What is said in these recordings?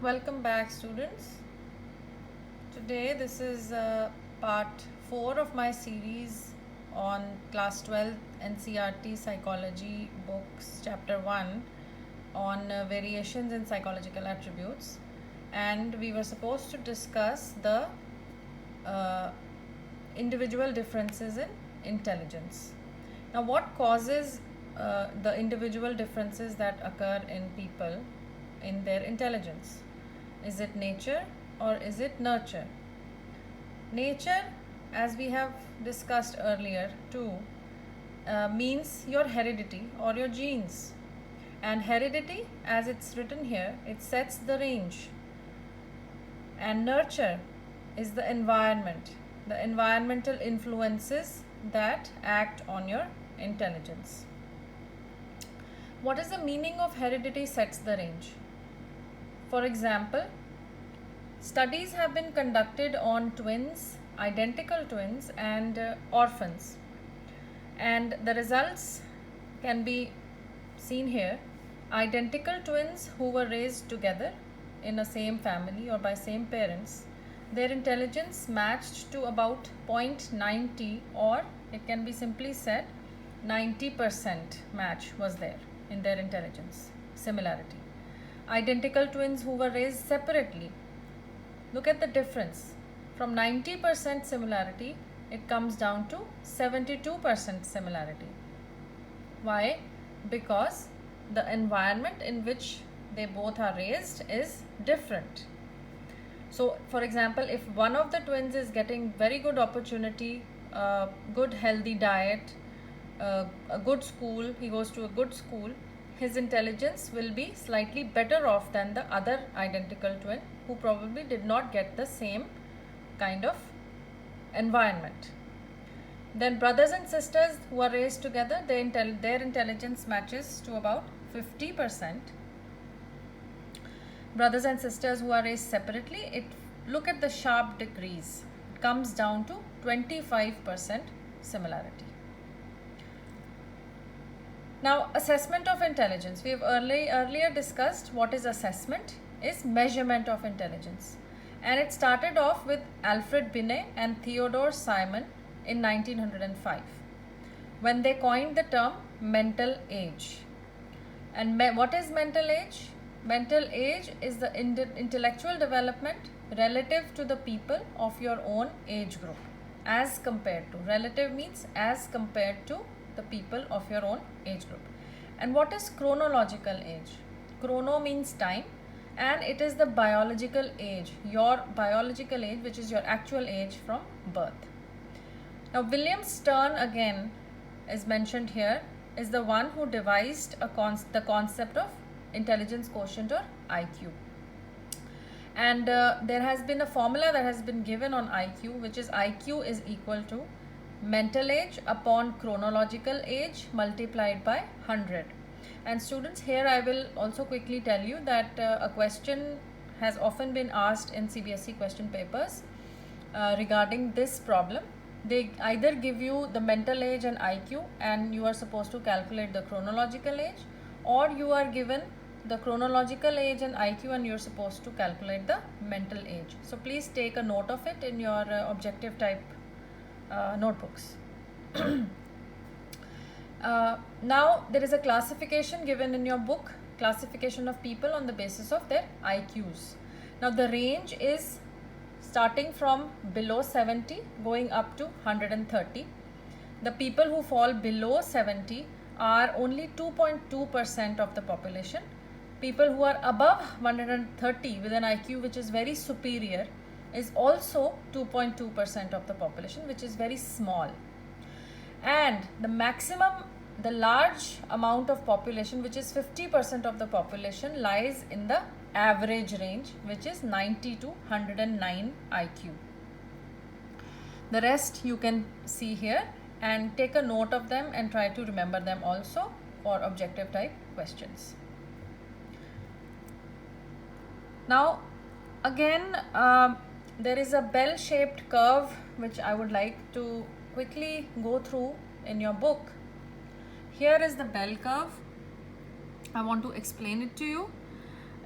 Welcome back, students. Today this is part 4 of my series on class 12 NCERT psychology books chapter 1 on variations in psychological attributes, and we were supposed to discuss the uh, individual differences in intelligence. Now, what causes the individual differences that occur in people in their intelligence? Is it nature or is it nurture? Nature, as we have discussed earlier too, means your heredity or your genes. And heredity, as it's written here, it sets the range. And nurture is the environmental influences that act on your intelligence. What is the meaning of heredity sets the range? For example, studies have been conducted on twins, identical twins, and orphans. And the results can be seen here. Identical twins who were raised together in a same family or by same parents, their intelligence matched to about 0.90, or it can be simply said 90% match was there in their intelligence similarity. Identical twins who were raised separately, look at the difference. From 90% similarity, it comes down to 72% similarity. Why? Because the environment in which they both are raised is different. So, for example, if one of the twins is getting very good opportunity, good healthy diet, a good school, he goes to a good school, his intelligence will be slightly better off than the other identical twin who probably did not get the same kind of environment. Then brothers and sisters who are raised together, their intelligence matches to about 50%. Brothers and sisters who are raised separately, look at the sharp decrease. It comes down to 25% similarity. Now, assessment of intelligence. We have earlier discussed what is assessment, is measurement of intelligence. And it started off with Alfred Binet and Theodore Simon in 1905 when they coined the term mental age. And what is mental age? Mental age is the intellectual development relative to the people of your own age group. As compared to, relative means as compared to the people of your own age group. And what is chronological age? Chrono means time, and it is the biological age, your biological age, which is your actual age from birth. Now, William Stern again is mentioned here, is the one who devised the concept of intelligence quotient or IQ. And there has been a formula that has been given on IQ, which is IQ is equal to mental age upon chronological age multiplied by 100. And students, here I will also quickly tell you that a question has often been asked in CBSE question papers regarding this problem. They either give you the mental age and IQ and you are supposed to calculate the chronological age, or you are given the chronological age and IQ and you're supposed to calculate the mental age. So please take a note of it in your objective type notebooks. Now there is a classification given in your book, classification of people on the basis of their IQs. Now the range is starting from below 70 going up to 130. The people who fall below 70 are only 2.2% of the population. People who are above 130 with an IQ which is very superior is also 2.2% of the population, which is very small. And the large amount of population, which is 50% of the population, lies in the average range, which is 90 to 109 IQ. The rest you can see here and take a note of them and try to remember them also for objective type questions. Now again, there is a bell-shaped curve which I would like to quickly go through in your book. Here is the bell curve. I want to explain it to you.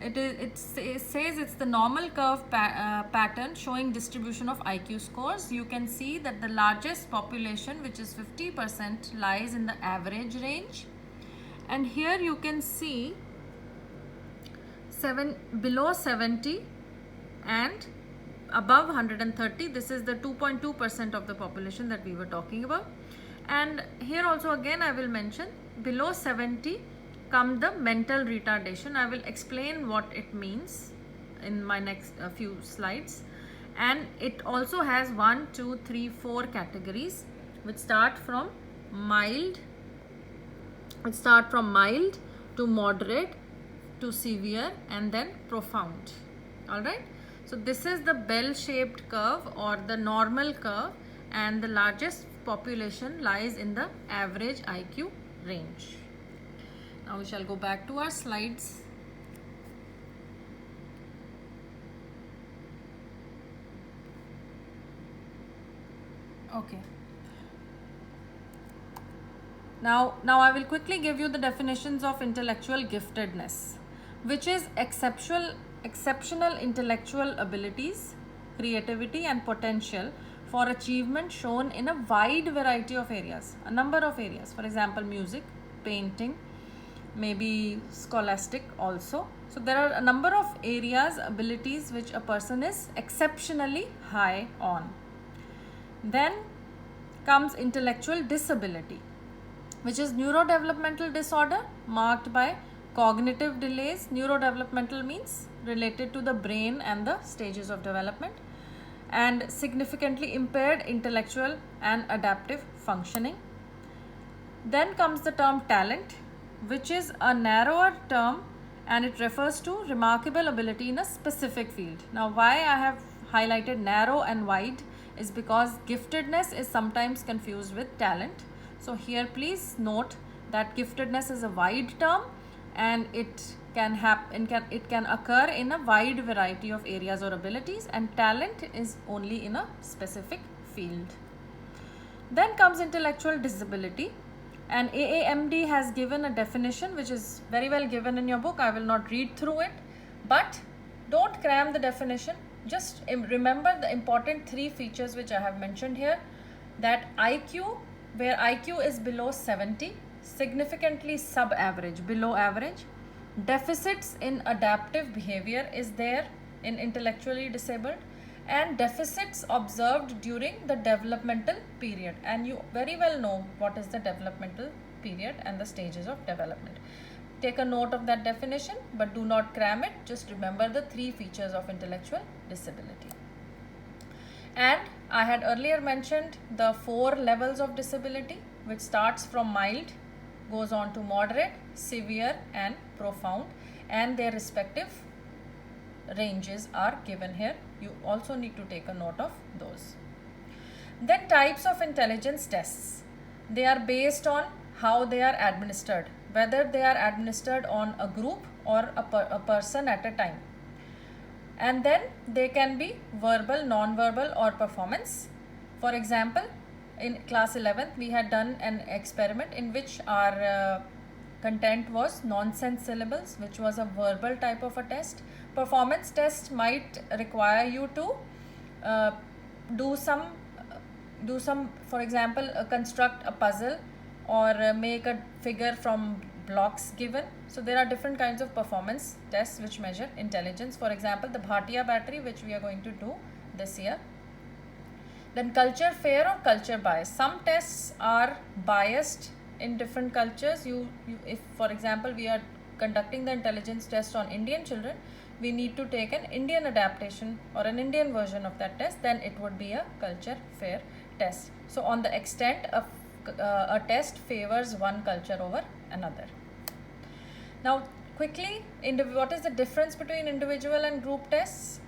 It says it's the normal curve pattern showing distribution of IQ scores. You can see that the largest population, which is 50%, lies in the average range, and here you can see below 70 and above 130. This is the 2.2% of the population that we were talking about. And here also again I will mention below 70 come the mental retardation. I will explain what it means in my next few slides. And it also has 1, 2, 3, 4 categories which start from mild to moderate to severe and then profound. All right. So this is the bell-shaped curve or the normal curve, and the largest population lies in the average IQ range. Now we shall go back to our slides. Okay. Now I will quickly give you the definitions of intellectual giftedness, which is exceptional intellectual abilities, creativity and potential for achievement shown in a wide variety of areas, a number of areas. For example, music, painting, maybe scholastic also. So there are a number of areas, abilities which a person is exceptionally high on. Then comes intellectual disability, which is neurodevelopmental disorder marked by cognitive delays. Neurodevelopmental means related to the brain and the stages of development, and significantly impaired intellectual and adaptive functioning. Then comes the term talent, which is a narrower term and it refers to remarkable ability in a specific field. Now why I have highlighted narrow and wide is because giftedness is sometimes confused with talent. So here please note that giftedness is a wide term and it can occur in a wide variety of areas or abilities, and talent is only in a specific field. Then comes intellectual disability, and AAMD has given a definition which is very well given in your book. I will not read through it, but don't cram the definition. Just remember the important 3 features which I have mentioned here, that IQ, where IQ is below 70, significantly sub-average, below average. Deficits in adaptive behavior is there in intellectually disabled, and deficits observed during the developmental period. And you very well know what is the developmental period and the stages of development. Take a note of that definition, but do not cram it. Just remember the 3 features of intellectual disability. And I had earlier mentioned the 4 levels of disability, which starts from mild, goes on to moderate, severe and profound, and their respective ranges are given here. You also need to take a note of those. Then types of intelligence tests. They are based on how they are administered, whether they are administered on a group or a person at a time. And then they can be verbal, non-verbal or performance. For example, in class 11th we had done an experiment in which our content was nonsense syllables, which was a verbal type of a test. Performance test might require you to do some, for example, construct a puzzle or make a figure from blocks given. So there are different kinds of performance tests which measure intelligence. For example, the Bhatia battery, which we are going to do this year. Then culture fair or culture bias. Some tests are biased in different cultures. If for example we are conducting the intelligence test on Indian children, we need to take an Indian adaptation or an Indian version of that test, then it would be a culture fair test. So on the extent of a test favors one culture over another. Now quickly, what is the difference between individual and group tests?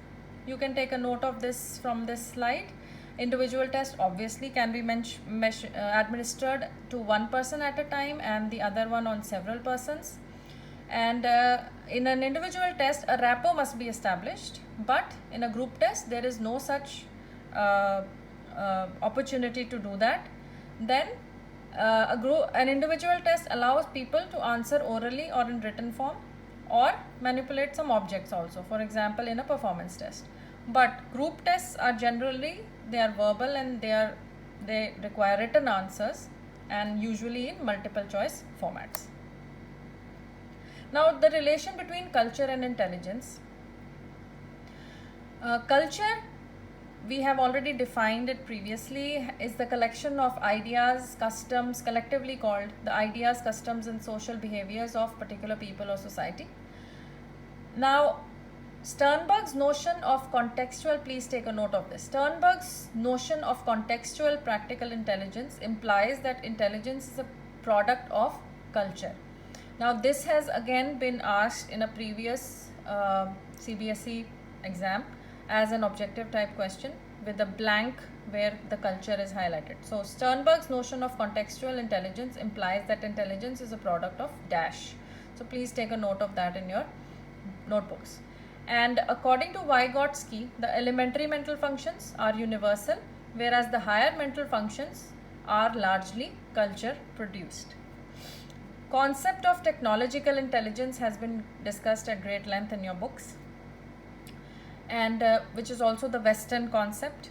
You can take a note of this from this slide. Individual test obviously can be administered to one person at a time and the other one on several persons. And in an individual test, a rapport must be established, but in a group test, there is no such opportunity to do that. Then an individual test allows people to answer orally or in written form. or manipulate some objects also, for example in a performance test. But group tests are generally, they are verbal and they require written answers, and usually in multiple choice formats. Now the relation between culture and intelligence. Culture, we have already defined it previously, is the collection of ideas, customs, collectively called the ideas, customs and social behaviors of particular people or society. Now Sternberg's notion of contextual, please take a note of this. Sternberg's notion of contextual practical intelligence implies that intelligence is a product of culture. Now this has again been asked in a previous CBSE exam as an objective type question with a blank where the culture is highlighted. So Sternberg's notion of contextual intelligence implies that intelligence is a product of dash. So please take a note of that in your notebooks. And according to Vygotsky, the elementary mental functions are universal, whereas the higher mental functions are largely culture produced. Concept of technological intelligence has been discussed at great length in your books, and which is also the Western concept.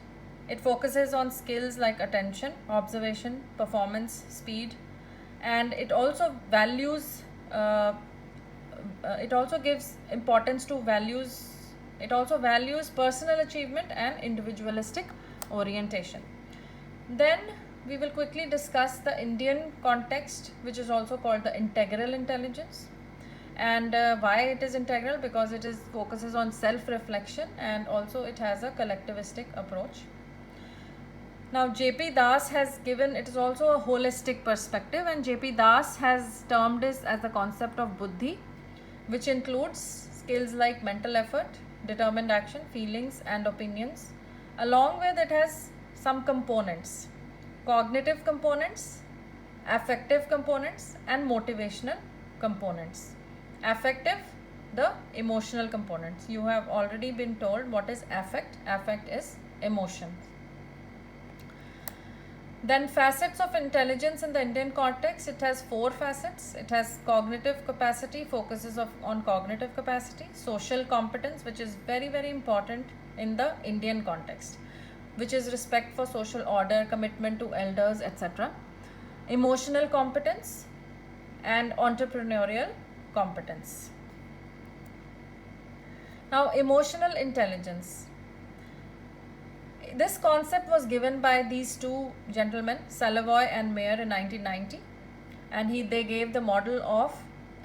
It focuses on skills like attention, observation, performance, speed, and it also values it also gives importance to values. It also values personal achievement and individualistic orientation. Then we will quickly discuss the Indian context, which is also called the integral intelligence. And why it is integral? Because it focuses on self-reflection, and also it has a collectivistic approach. Now J.P. Das has given, it is also a holistic perspective, and J.P. Das has termed this as the concept of buddhi, which includes skills like mental effort, determined action, feelings and opinions. Along with it has some components: cognitive components, affective components and motivational components. Affective, the emotional components. You have already been told what is affect. Affect is emotion. Then facets of intelligence in the Indian context, it has 4 facets. It has cognitive capacity, focuses on cognitive capacity; social competence, which is very, very important in the Indian context, which is respect for social order, commitment to elders, etc. Emotional competence and entrepreneurial competence. Now emotional intelligence. This concept was given by these two gentlemen, Salovey and Mayer, in 1990, and they gave the model of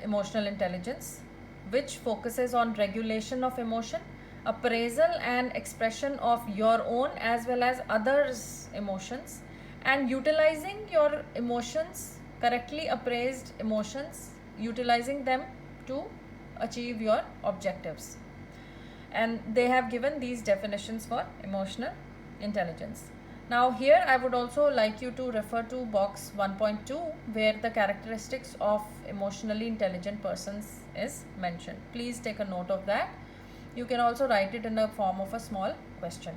emotional intelligence, which focuses on regulation of emotion, appraisal and expression of your own as well as others' emotions, and utilizing your emotions, correctly appraised emotions, utilizing them to achieve your objectives. And they have given these definitions for emotional intelligence. Now here I would also like you to refer to box 1.2, where the characteristics of emotionally intelligent persons is mentioned. Please take a note of that. You can also write it in the form of a small question.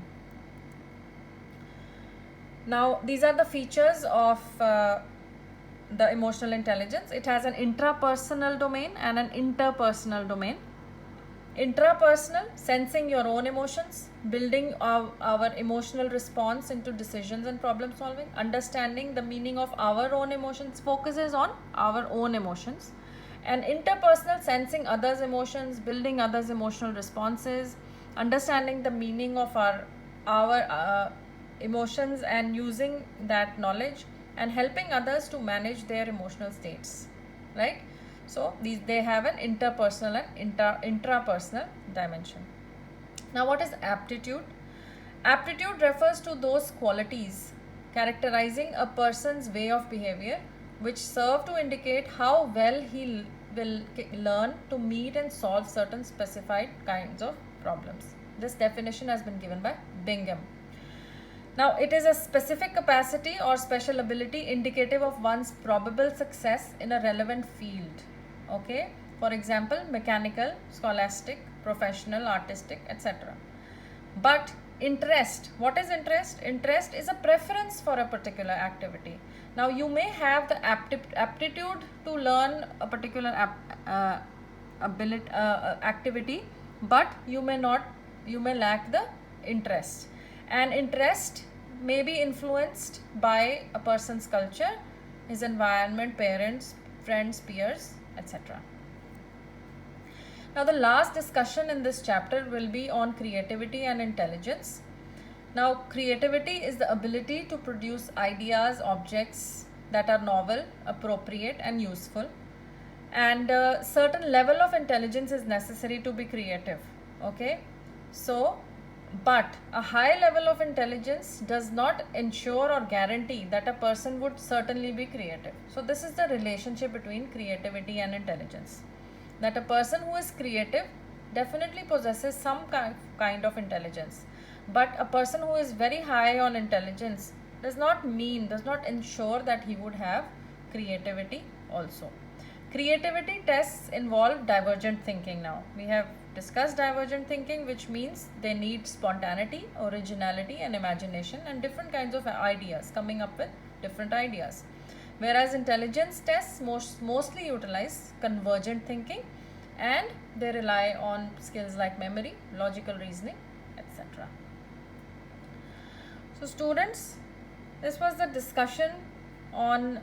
Now these are the features of the emotional intelligence. It has an intrapersonal domain and an interpersonal domain. Intrapersonal, sensing your own emotions, building our emotional response into decisions and problem solving, understanding the meaning of our own emotions, focuses on our own emotions. And interpersonal, sensing others' emotions, building others' emotional responses, understanding the meaning of our emotions and using that knowledge and helping others to manage their emotional states, right? So they have an interpersonal and intrapersonal dimension. Now what is aptitude? Aptitude refers to those qualities characterizing a person's way of behavior which serve to indicate how well he will learn to meet and solve certain specified kinds of problems. This definition has been given by Bingham. Now it is a specific capacity or special ability indicative of one's probable success in a relevant field. Okay, for example, mechanical, scholastic, professional, artistic, etc. But interest, what is interest? Interest is a preference for a particular activity. Now you may have the aptitude to learn a particular ability activity, but you may lack the interest, and interest may be influenced by a person's culture, his environment, parents, friends, peers, etc. Now the last discussion in this chapter will be on creativity and intelligence. Now creativity is the ability to produce ideas, objects that are novel, appropriate and useful, and a certain level of intelligence is necessary to be creative. Okay, so but a high level of intelligence does not ensure or guarantee that a person would certainly be creative. So this is the relationship between creativity and intelligence, that a person who is creative definitely possesses some kind of intelligence, but a person who is very high on intelligence does not ensure that he would have creativity also. Creativity tests involve divergent thinking. Now we have discussed divergent thinking, which means they need spontaneity, originality and imagination and different kinds of ideas, coming up with different ideas. Whereas intelligence tests mostly utilize convergent thinking, and they rely on skills like memory, logical reasoning, etc. So students, this was the discussion on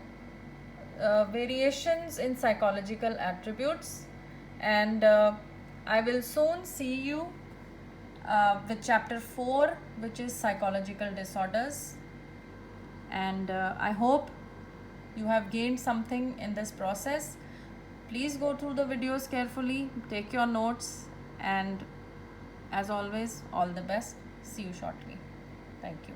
variations in psychological attributes, and I will soon see you with chapter 4, which is psychological disorders, and I hope you have gained something in this process. Please go through the videos carefully, take your notes, and as always, all the best. See you shortly. Thank you.